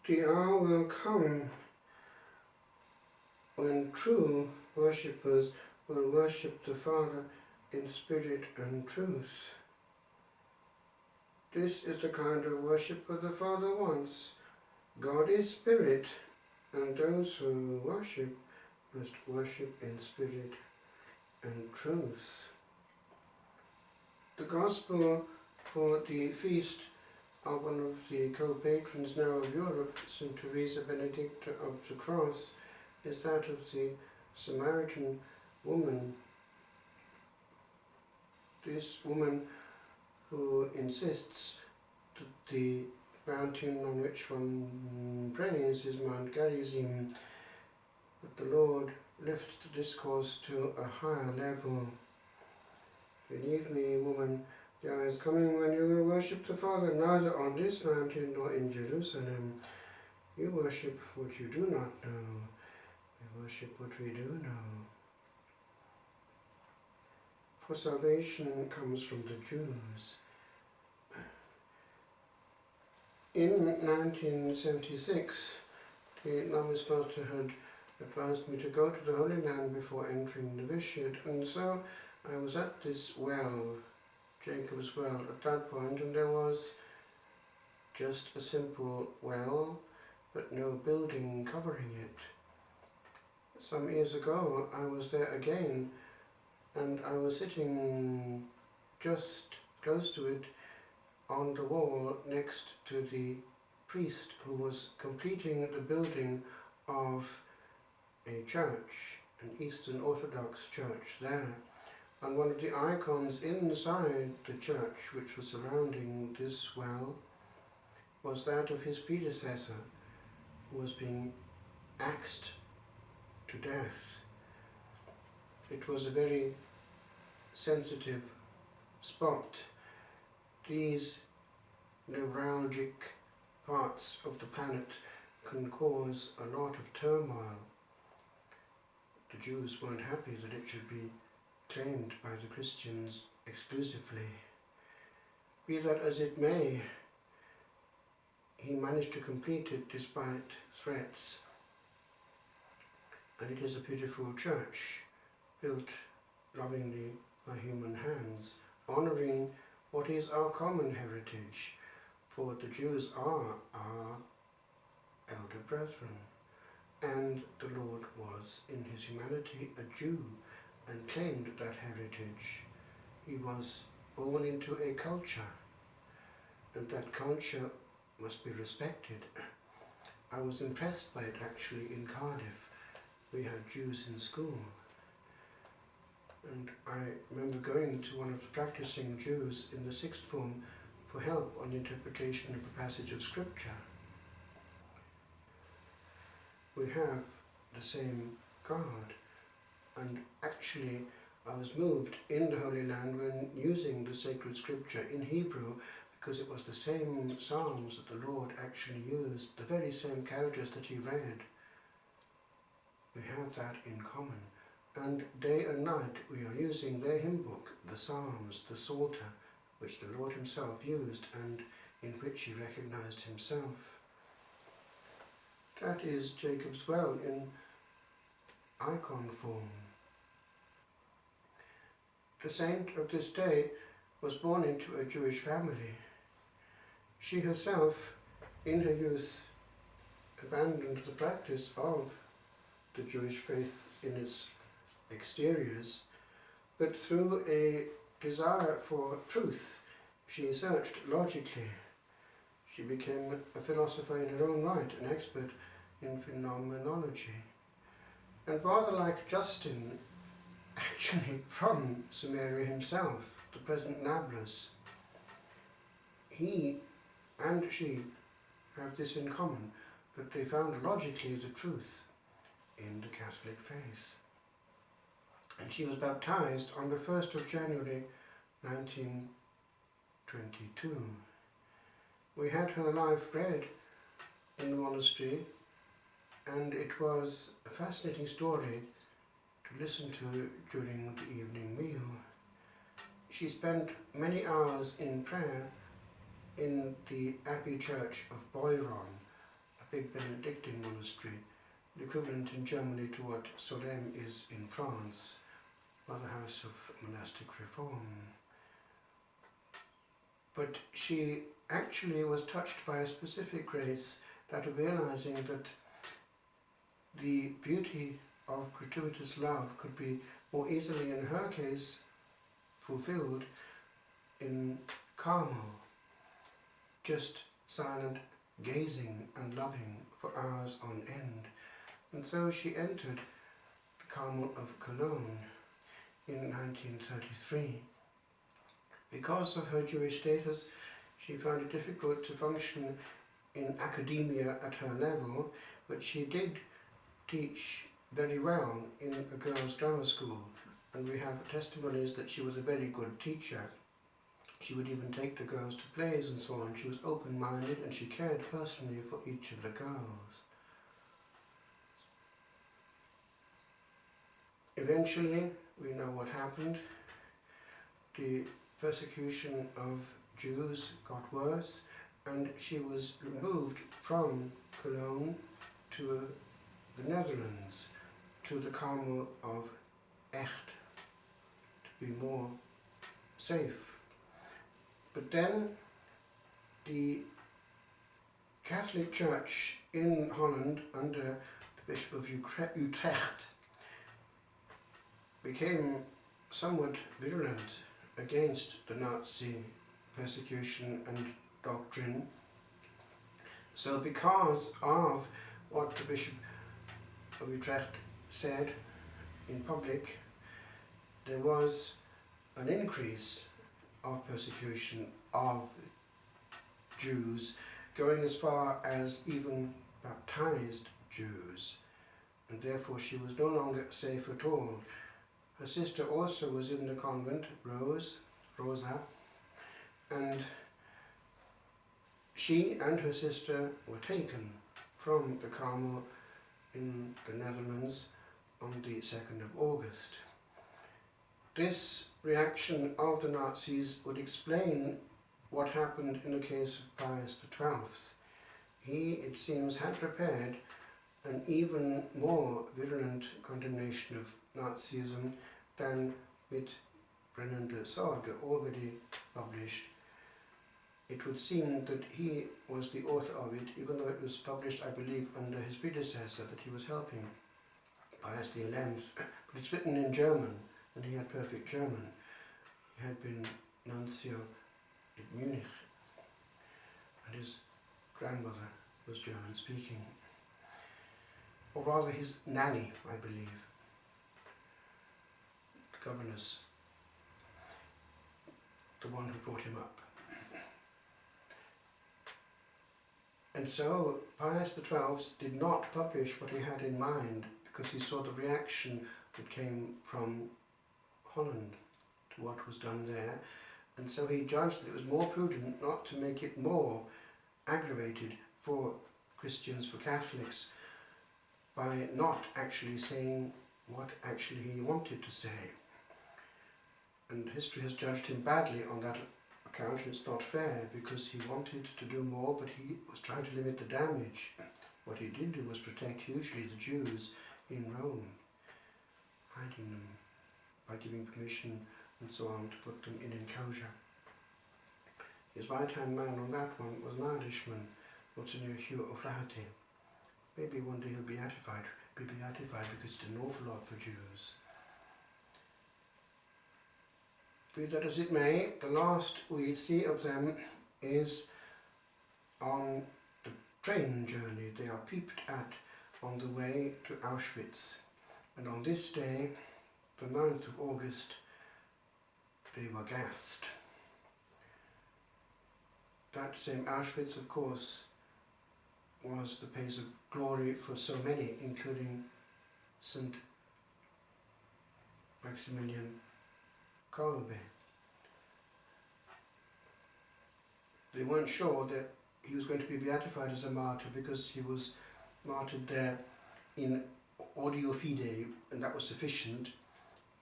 The hour will come when true worshippers will worship the Father in spirit and truth. This is the kind of worshipper the Father wants. God is spirit, and those who worship must worship in spirit and truth. The Gospel for the feast of one of the co-patrons now of Europe, St Teresa Benedicta of the Cross, is that of the Samaritan woman. This woman who insists that the mountain on which one prays is Mount Gerizim, but the Lord lifts the discourse to a higher level. Believe me, woman, the hour is coming when you will worship the Father, neither on this mountain nor in Jerusalem. You worship what you do not know. We worship what we do know. For salvation comes from the Jews. In 1976, the novice master had advised me to go to the Holy Land before entering the novitiate, and so I was at this well, Jacob's well, at that point, and there was just a simple well, but no building covering it. Some years ago I was there again, and I was sitting just close to it on the wall next to the priest who was completing the building of a church, an Eastern Orthodox church there. And one of the icons inside the church, which was surrounding this well, was that of his predecessor, who was being axed to death. It was a very sensitive spot. These neuralgic parts of the planet can cause a lot of turmoil. The Jews weren't happy that it should be claimed by the Christians exclusively. Be that as it may, he managed to complete it despite threats. And it is a beautiful church, built lovingly by human hands, honouring what is our common heritage, for the Jews are our elder brethren. And the Lord was, in his humanity, a Jew, and claimed that heritage. He was born into a culture, and that culture must be respected. I was impressed by it actually in Cardiff. We had Jews in school, and I remember going to one of the practicing Jews in the sixth form for help on the interpretation of a passage of scripture. We have the same God, and actually I was moved in the Holy Land when using the sacred scripture in Hebrew, because it was the same psalms that the Lord actually used, the very same characters that he read. We have that in common. And day and night we are using their hymn book, the Psalms, the Psalter, which the Lord himself used and in which he recognized himself. That is Jacob's well in icon form. The saint of this day was born into a Jewish family. She herself, in her youth, abandoned the practice of the Jewish faith in its exteriors, but through a desire for truth, she searched logically. She became a philosopher in her own right, an expert in phenomenology. And rather like Justin, actually from Samaria himself, the present Nablus, he and she have this in common, that they found logically the truth in the Catholic faith. And she was baptized on the 1st of January 1922. We had her life read in the monastery, and it was a fascinating story to listen to during the evening meal. She spent many hours in prayer in the Abbey Church of Boiron, a big Benedictine monastery, the equivalent in Germany to what Solesmes is in France, Mother House of Monastic Reform. But she actually was touched by a specific grace, that of realizing that the beauty of gratuitous love could be more easily, in her case, fulfilled in Carmel, just silent gazing and loving for hours on end. And so she entered the Carmel of Cologne in 1933. Because of her Jewish status, she found it difficult to function in academia at her level, but she did teach very well in a girls' drama school, and we have testimonies that she was a very good teacher. She would even take the girls to plays and so on. She was open-minded and she cared personally for each of the girls. Eventually, we know what happened. The persecution of Jews got worse, and she was removed from Cologne to the Netherlands, to the Carmel of Echt, to be more safe. But then the Catholic Church in Holland, under the Bishop of Utrecht, became somewhat virulent against the Nazi persecution and doctrine. So because of what the Bishop of Utrecht said in public, there was an increase of persecution of Jews, going as far as even baptized Jews, and therefore she was no longer safe at all. Her sister also was in the convent, Rosa, and she and her sister were taken from the Carmel in the Netherlands on the 2nd of August. This reaction of the Nazis would explain what happened in the case of Pius XII. He, it seems, had prepared an even more virulent condemnation of Nazism than with Brennende Sorge, already published. It would seem that he was the author of it, even though it was published, I believe, under his predecessor, that he was helping, Pius XI. But it's written in German, and he had perfect German. He had been nuncio in Munich, and his grandmother was German speaking. Or rather his nanny, I believe, the governess, the one who brought him up. And so Pius XII did not publish what he had in mind, because he saw the reaction that came from Holland to what was done there, and so he judged that it was more prudent not to make it more aggravated for Christians, for Catholics, by not actually saying what actually he wanted to say. And history has judged him badly on that account. It's not fair, because he wanted to do more, but he was trying to limit the damage. What he did do was protect hugely the Jews in Rome, hiding them by giving permission and so on to put them in enclosure. His right-hand man on that one was an Irishman, Monsignor Hugh O'Flaherty. Maybe one day he'll be beatified because he did an awful lot for Jews. Be that as it may, the last we see of them is on the train journey. They are peeped at on the way to Auschwitz, and on this day, the 9th of August, they were gassed. That same Auschwitz, of course, was the place of glory for so many, including St. Maximilian Kolbe. They weren't sure that he was going to be beatified as a martyr, because he was martyred there in audio fide, and that was sufficient,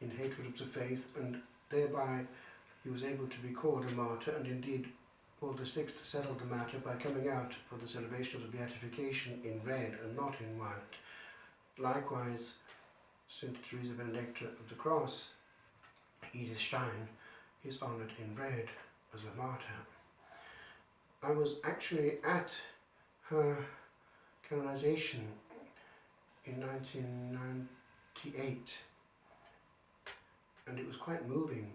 in hatred of the faith, and thereby he was able to be called a martyr, and indeed Paul VI settled the matter by coming out for the celebration of the beatification in red and not in white. Likewise, St Teresa Benedicta of the Cross, Edith Stein, is honoured in red as a martyr. I was actually at her canonization in 1998, and it was quite moving.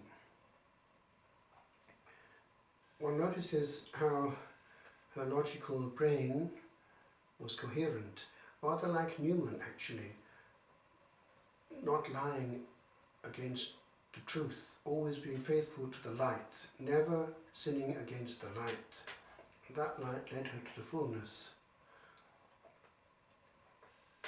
One notices how her logical brain was coherent, rather like Newman actually, not lying against the truth, always being faithful to the light, never sinning against the light. That light led her to the fullness.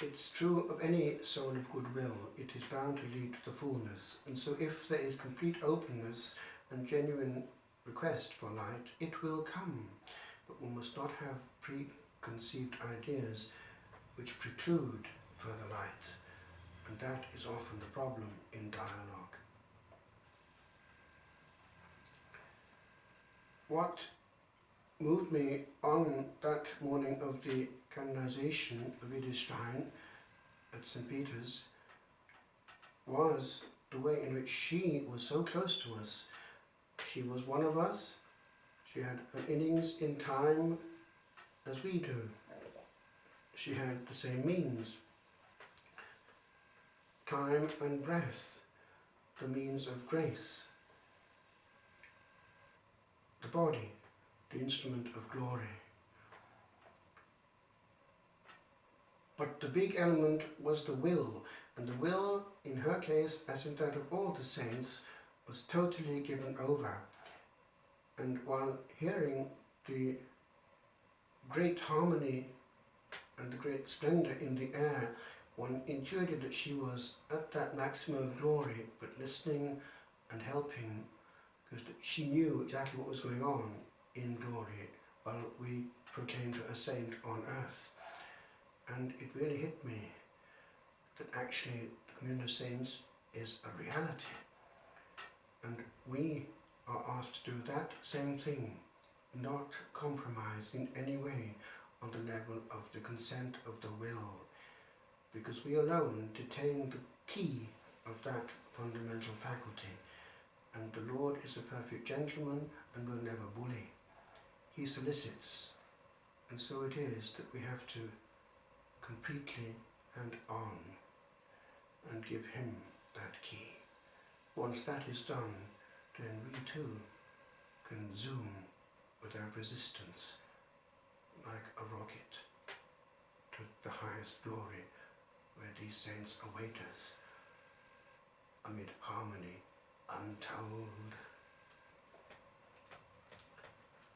It's true of any soul of goodwill, it is bound to lead to the fullness, and so if there is complete openness and genuine request for light, it will come, but one must not have preconceived ideas which preclude further light, and that is often the problem in dialogue. What moved me on that morning of the canonization of Edith Stein at St. Peter's was the way in which she was so close to us. She was one of us. She had an innings in time as we do. She had the same means, time and breath, the means of grace, the body, the instrument of glory. But the big element was the will, and the will, in her case, as in that of all the saints, was totally given over. And while hearing the great harmony and the great splendour in the air, one intuited that she was at that maximum of glory, but listening and helping, because she knew exactly what was going on in glory while we proclaimed her a saint on earth. And it really hit me that actually the communion of saints is a reality, and we are asked to do that same thing, not compromise in any way on the level of the consent of the will, because we alone detain the key of that fundamental faculty, and the Lord is a perfect gentleman and will never bully. He solicits, and so it is that we have to completely hand on and give him that key. Once that is done, then we too can zoom without resistance like a rocket to the highest glory where these saints await us amid harmony untold.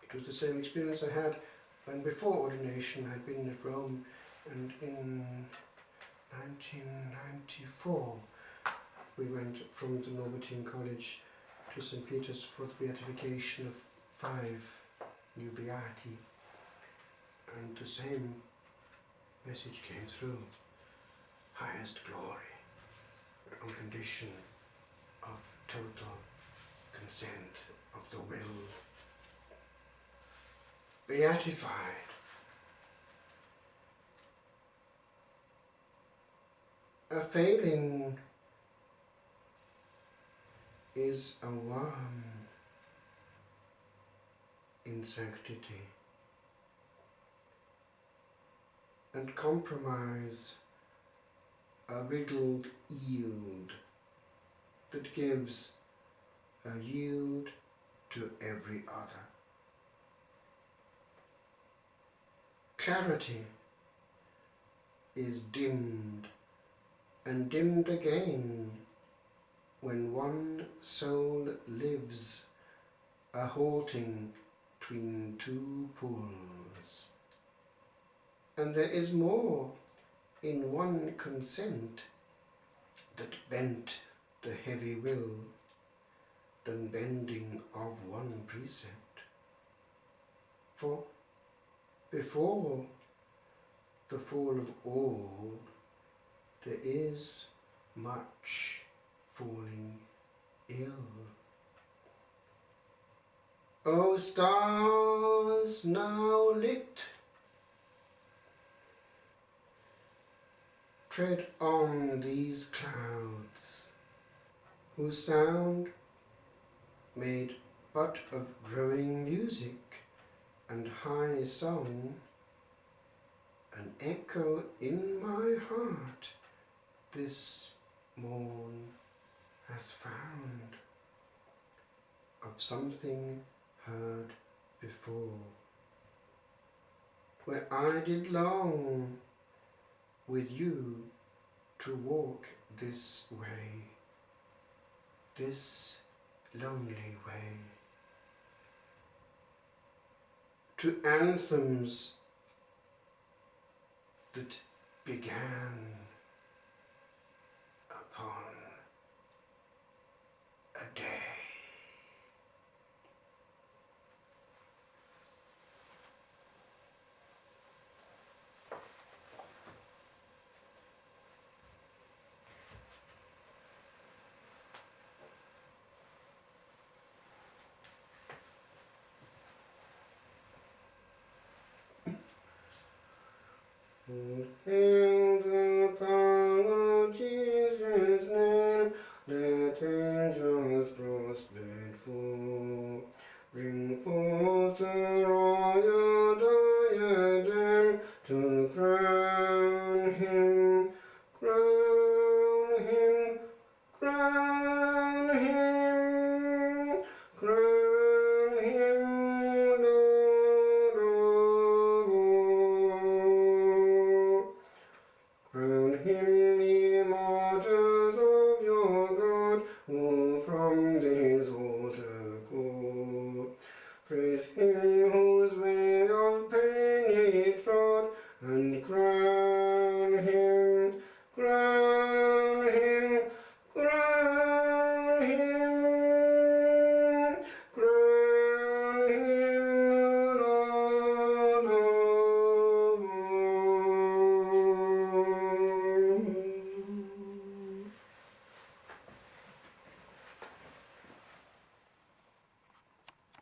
It was the same experience I had when before ordination I'd been at Rome, and in 1994 we went from the Norbertine College to St. Peter's for the beatification of 5 new beati, and the same message came through: highest glory on condition of total consent of the will. Beatified. A failing is a worm in sanctity, and compromise a riddled yield that gives a yield to every other. Clarity is dimmed and dimmed again when one soul lives a halting between 2 pools. And there is more in one consent that bent the heavy will than bending of one precept. For before the fall of all, there is much falling ill. O stars was now lit. Tread on these clouds, whose sound made but of growing music and high song, an echo in my heart this morn hath found of something heard before, where I did long with you to walk this way, this lonely way, to anthems that began upon a day. In the power of Jesus' name, let angels prostrate fall. Bring forth the royal diadem to crown him, crown him, crown him, crown him, Lord of all. Crown him, ye martyrs of your God, who from this altar call.